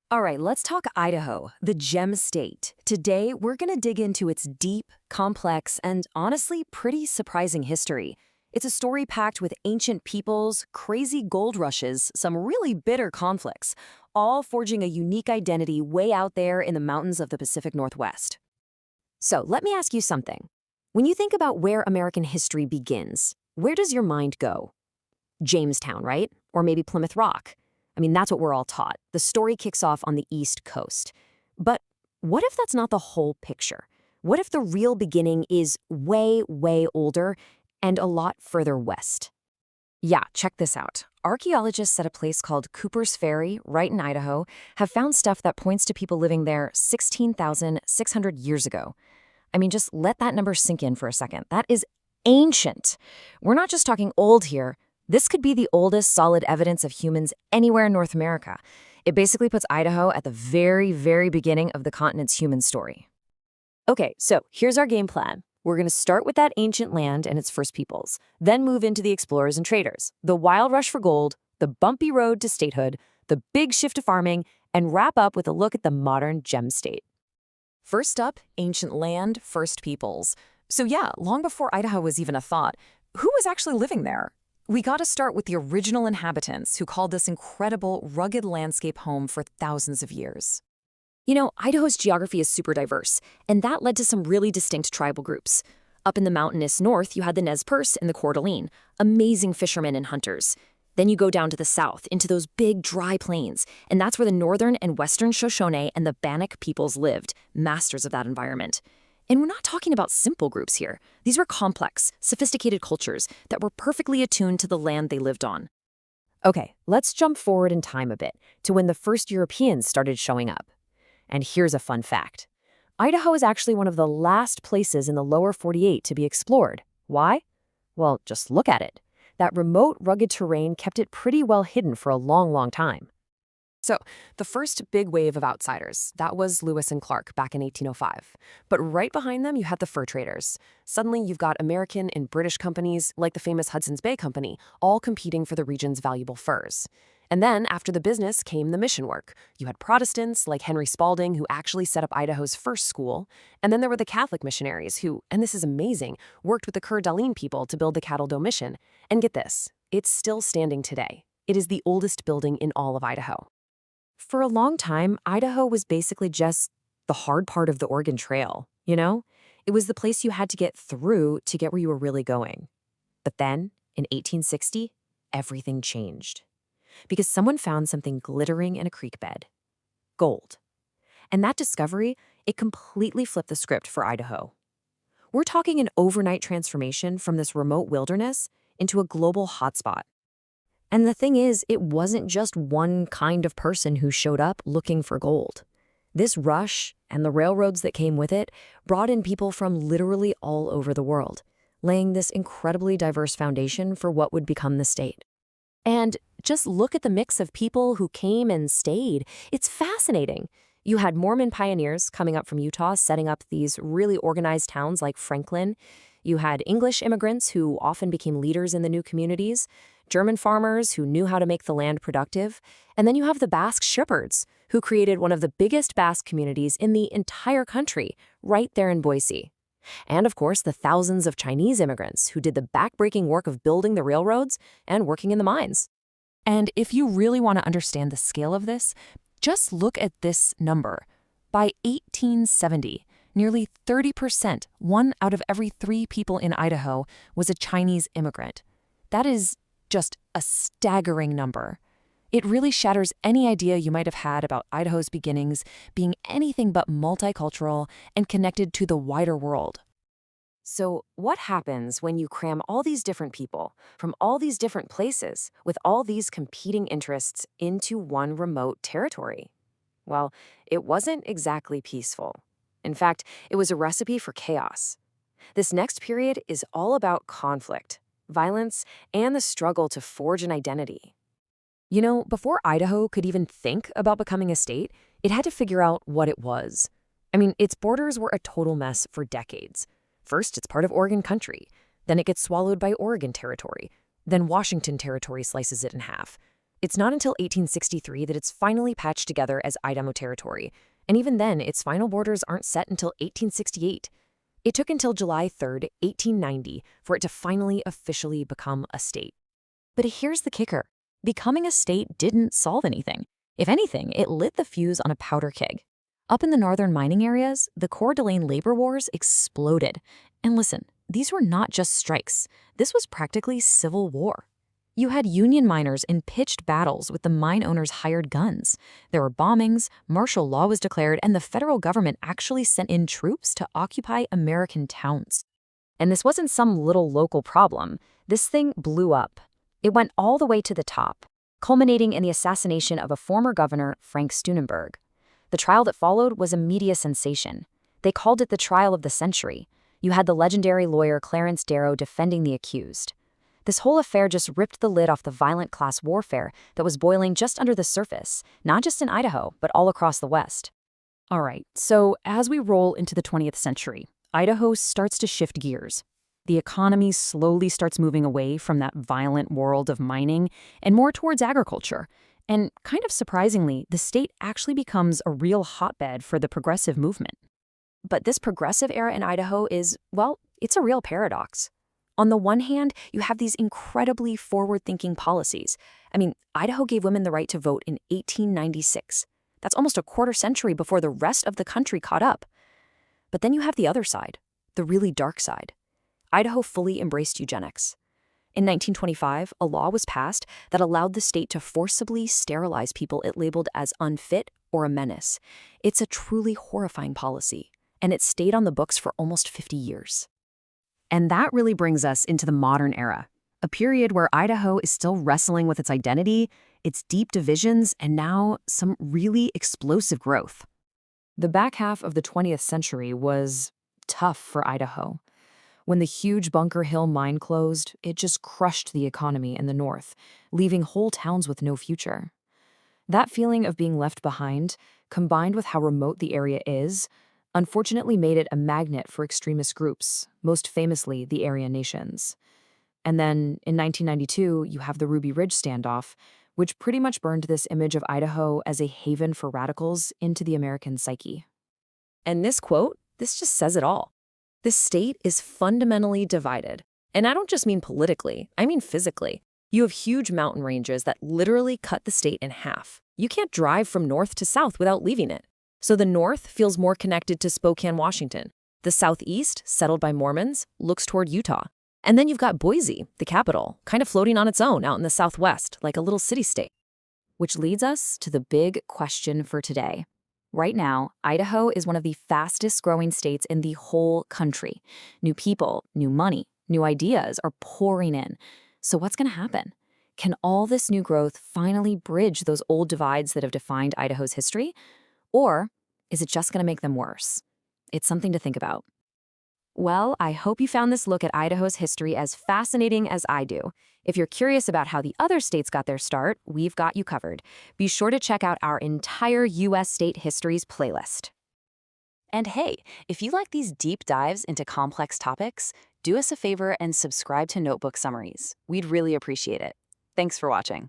All right, let's talk Idaho, the gem state. Today, we're going to dig into its deep, complex, and honestly pretty surprising history. It's a story packed with ancient peoples, crazy gold rushes, some really bitter conflicts, all forging a unique identity way out there in the mountains of the Pacific Northwest. So, let me ask you something. When you think about where American history begins, where does your mind go? Jamestown, right? Or maybe Plymouth Rock. I mean, that's what we're all taught. The story kicks off on the East Coast. But what if that's not the whole picture? What if the real beginning is way, way older and a lot further west? Yeah, check this out. Archaeologists at a place called Cooper's Ferry, right in Idaho, have found stuff that points to people living there 16,600 years ago. I mean, just let that number sink in for a second. That is ancient. We're not just talking old here. This could be the oldest solid evidence of humans anywhere in North America. It basically puts Idaho at the very, very beginning of the continent's human story. Okay, so here's our game plan. We're going to start with that ancient land and its first peoples, then move into the explorers and traders, the wild rush for gold, the bumpy road to statehood, the big shift to farming, and wrap up with a look at the modern gem state. First up, ancient land, first peoples. So yeah, long before Idaho was even a thought, who was actually living there? We got to start with the original inhabitants who called this incredible, rugged landscape home for thousands of years. You know, Idaho's geography is super diverse, and that led to some really distinct tribal groups. Up in the mountainous north, you had the Nez Perce and the Coeur d'Alene, amazing fishermen and hunters. Then you go down to the south, into those big, dry plains, and that's where the northern and western Shoshone and the Bannock peoples lived, masters of that environment. And we're not talking about simple groups here. These were complex, sophisticated cultures that were perfectly attuned to the land they lived on. Okay, let's jump forward in time a bit to when the first Europeans started showing up. And here's a fun fact. Idaho is actually one of the last places in the lower 48 to be explored. Why? Well, just look at it. That remote, rugged terrain kept it pretty well hidden for a long, long time. So, the first big wave of outsiders, that was Lewis and Clark back in 1805. But right behind them, you had the fur traders. Suddenly, you've got American and British companies, like the famous Hudson's Bay Company, all competing for the region's valuable furs. And then, after the business, came the mission work. You had Protestants, like Henry Spalding, who actually set up Idaho's first school. And then there were the Catholic missionaries who, and this is amazing, worked with the Coeur d'Alene people to build the Cattle Doe Mission. And get this, it's still standing today. It is the oldest building in all of Idaho. For a long time, Idaho was basically just the hard part of the Oregon Trail, you know? It was the place you had to get through to get where you were really going. But then, in 1860, everything changed. Because someone found something glittering in a creek bed. Gold. And that discovery, it completely flipped the script for Idaho. We're talking an overnight transformation from this remote wilderness into a global hotspot. And the thing is, it wasn't just one kind of person who showed up looking for gold. This rush, and the railroads that came with it, brought in people from literally all over the world, laying this incredibly diverse foundation for what would become the state. And just look at the mix of people who came and stayed. It's fascinating. You had Mormon pioneers coming up from Utah, setting up these really organized towns like Franklin. You had English immigrants who often became leaders in the new communities, German farmers who knew how to make the land productive, and then you have the Basque shepherds, who created one of the biggest Basque communities in the entire country, right there in Boise. And of course, the thousands of Chinese immigrants who did the backbreaking work of building the railroads and working in the mines. And if you really want to understand the scale of this, just look at this number. By 1870, nearly 30%, 1 out of every 3 people in Idaho, was a Chinese immigrant. That is just a staggering number. It really shatters any idea you might have had about Idaho's beginnings being anything but multicultural and connected to the wider world. So, what happens when you cram all these different people from all these different places with all these competing interests into one remote territory? Well, it wasn't exactly peaceful. In fact, it was a recipe for chaos. This next period is all about conflict, violence, and the struggle to forge an identity. You know, before Idaho could even think about becoming a state, it had to figure out what it was. I mean, its borders were a total mess for decades. First, it's part of Oregon country. Then it gets swallowed by Oregon Territory. Then Washington Territory slices it in half. It's not until 1863 that it's finally patched together as Idaho Territory, and even then, its final borders aren't set until 1868. It took until July 3rd, 1890, for it to finally officially become a state. But here's the kicker. Becoming a state didn't solve anything. If anything, it lit the fuse on a powder keg. Up in the northern mining areas, the Coeur d'Alene labor wars exploded. And listen, these were not just strikes. This was practically civil war. You had Union miners in pitched battles with the mine owners' hired guns. There were bombings, martial law was declared, and the federal government actually sent in troops to occupy American towns. And this wasn't some little local problem. This thing blew up. It went all the way to the top, culminating in the assassination of a former governor, Frank Steunenberg. The trial that followed was a media sensation. They called it the trial of the century. You had the legendary lawyer Clarence Darrow defending the accused. This whole affair just ripped the lid off the violent class warfare that was boiling just under the surface, not just in Idaho, but all across the West. All right, so as we roll into the 20th century, Idaho starts to shift gears. The economy slowly starts moving away from that violent world of mining and more towards agriculture. And kind of surprisingly, the state actually becomes a real hotbed for the progressive movement. But this progressive era in Idaho is, well, it's a real paradox. On the one hand, you have these incredibly forward-thinking policies. I mean, Idaho gave women the right to vote in 1896. That's almost a quarter century before the rest of the country caught up. But then you have the other side, the really dark side. Idaho fully embraced eugenics. In 1925, a law was passed that allowed the state to forcibly sterilize people it labeled as unfit or a menace. It's a truly horrifying policy, and it stayed on the books for almost 50 years. And that really brings us into the modern era, a period where Idaho is still wrestling with its identity, its deep divisions, and now some really explosive growth. The back half of the 20th century was tough for Idaho. When the huge Bunker Hill mine closed, it just crushed the economy in the north, leaving whole towns with no future. That feeling of being left behind, combined with how remote the area is, unfortunately made it a magnet for extremist groups, most famously the Aryan nations. And then, in 1992, you have the Ruby Ridge standoff, which pretty much burned this image of Idaho as a haven for radicals into the American psyche. And this quote, this just says it all. This state is fundamentally divided. And I don't just mean politically, I mean physically. You have huge mountain ranges that literally cut the state in half. You can't drive from north to south without leaving it. So the north feels more connected to Spokane, Washington. The southeast, settled by Mormons, looks toward Utah. And then you've got Boise, the capital, kind of floating on its own out in the southwest, like a little city-state. Which leads us to the big question for today. Right now, Idaho is one of the fastest growing states in the whole country. New people, new money, new ideas are pouring in. So what's going to happen? Can all this new growth finally bridge those old divides that have defined Idaho's history? Or is it just going to make them worse? It's something to think about. Well, I hope you found this look at Idaho's history as fascinating as I do. If you're curious about how the other states got their start, we've got you covered. Be sure to check out our entire U.S. state histories playlist. And hey, if you like these deep dives into complex topics, do us a favor and subscribe to Notebook Summaries. We'd really appreciate it. Thanks for watching.